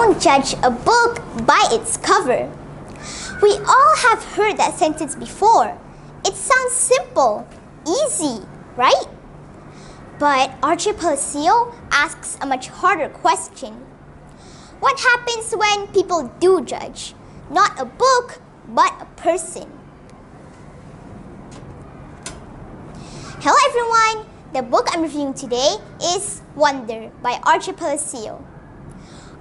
Don't judge a book by its cover. We all have heard that sentence before. It sounds simple, easy, right? But Auggie Pullman asks a much harder question. What happens when people do judge? Not a book, but a person. Hello everyone! The book I'm reviewing today is Wonder by Auggie Pullman.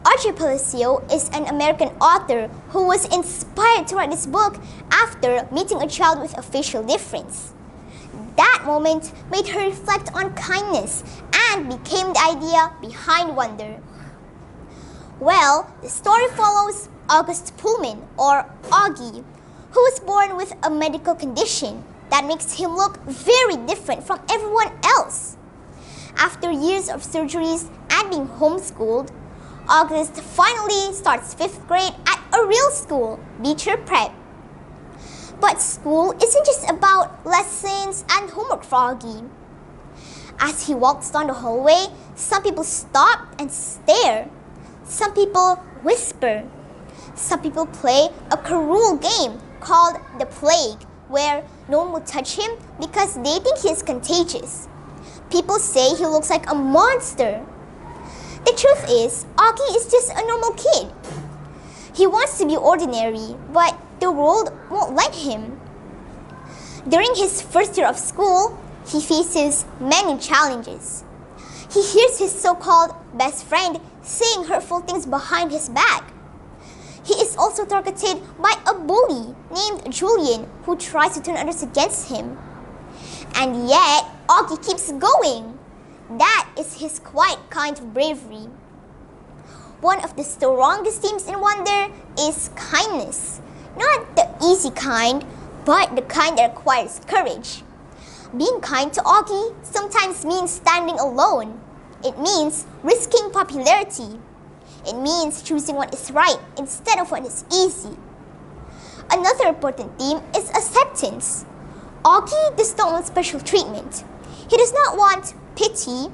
Auggie Pullman is an American author who was inspired to write this book after meeting a child with a facial difference. That moment made her reflect on kindness and became the idea behind Wonder. Well, the story follows Auggie Pullman, or Auggie, who was born with a medical condition that makes him look very different from everyone else. After years of surgeries and being homeschooled, August finally starts 5th grade at a real school, Beecher Prep. But school isn't just about lessons and homework for Auggie. As he walks down the hallway, some people stop and stare. Some people whisper. Some people play a cruel game called The Plague, where no one will touch him because they think he is contagious. People say he looks like a monster. The truth is, Auggie is just a normal kid. He wants to be ordinary, but the world won't let him. During his first year of school, he faces many challenges. He hears his so-called best friend saying hurtful things behind his back. He is also targeted by a bully named Julian who tries to turn others against him. And yet, Auggie keeps going. That is his quiet kind of bravery. One of the strongest themes in Wonder is kindness. Not the easy kind, but the kind that requires courage. Being kind to Auggie sometimes means standing alone. It means risking popularity. It means choosing what is right instead of what is easy. Another important theme is acceptance. Auggie does not want special treatment. He does not want pity.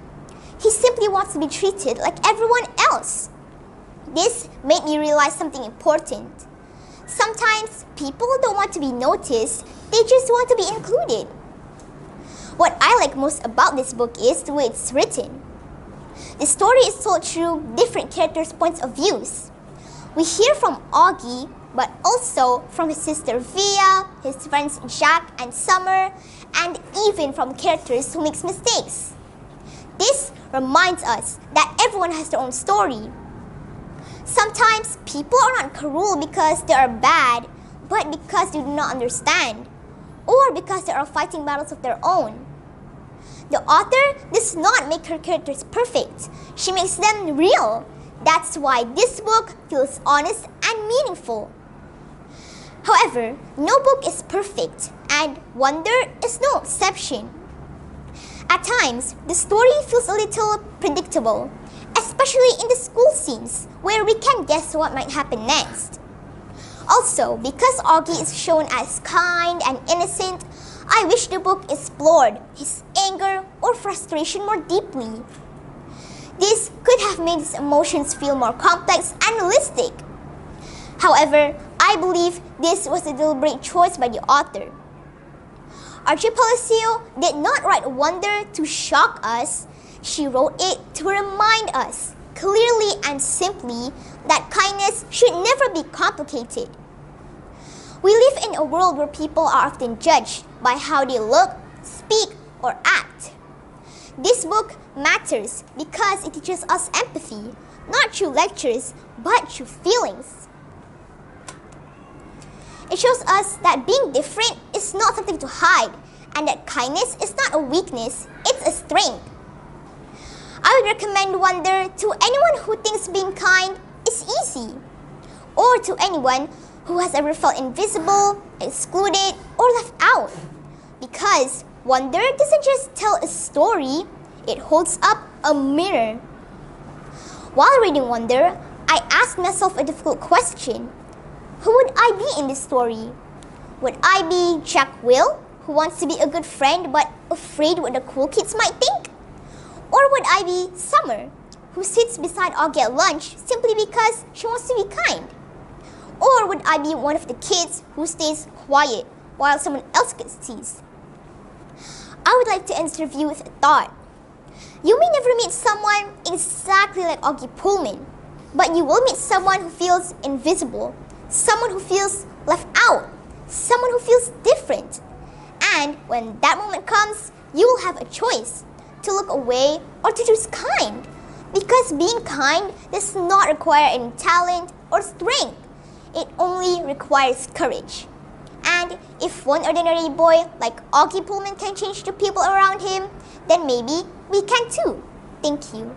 He simply wants to be treated like everyone else. This made me realize something important. Sometimes people don't want to be noticed, they just want to be included. What I like most about this book is the way it's written. The story is told through different characters' points of views. We hear from Auggie, but also from his sister Via, his friends Jack and Summer, and even from characters who make mistakes. This reminds us that everyone has their own story. Sometimes people are not cruel because they are bad, but because they do not understand, or because they are fighting battles of their own. The author does not make her characters perfect. She makes them real. That's why this book feels honest and meaningful. However, no book is perfect, and Wonder is no exception. At times, the story feels a little predictable, especially in the school scenes where we can guess what might happen next. Also, because Auggie is shown as kind and innocent, I wish the book explored his anger or frustration more deeply. This could have made his emotions feel more complex and realistic. However, I believe this was a deliberate choice by the author. Auggie Pullman did not write Wonder to shock us. She wrote it to remind us, clearly and simply, that kindness should never be complicated. We live in a world where people are often judged by how they look, speak, or act. This book matters because it teaches us empathy, not through lectures, but through feelings. It shows us that being different is not something to hide, and that kindness is not a weakness, it's a strength. I would recommend Wonder to anyone who thinks being kind is easy, or to anyone who has ever felt invisible, excluded, or left out. Because Wonder doesn't just tell a story, it holds up a mirror. While reading Wonder, I asked myself a difficult question. Who would I be in this story? Would I be Jack Will, who wants to be a good friend but afraid what the cool kids might think? Or would I be Summer, who sits beside Auggie at lunch simply because she wants to be kind? Or would I be one of the kids who stays quiet while someone else gets teased? I would like to end this review with a thought. You may never meet someone exactly like Auggie Pullman, but you will meet someone who feels invisible, someone who feels left out, someone who feels different. And when that moment comes, you will have a choice to look away or to choose kind. Because being kind does not require any talent or strength. It only requires courage. And if one ordinary boy like Auggie Pullman can change the people around him, then maybe we can too. Thank you.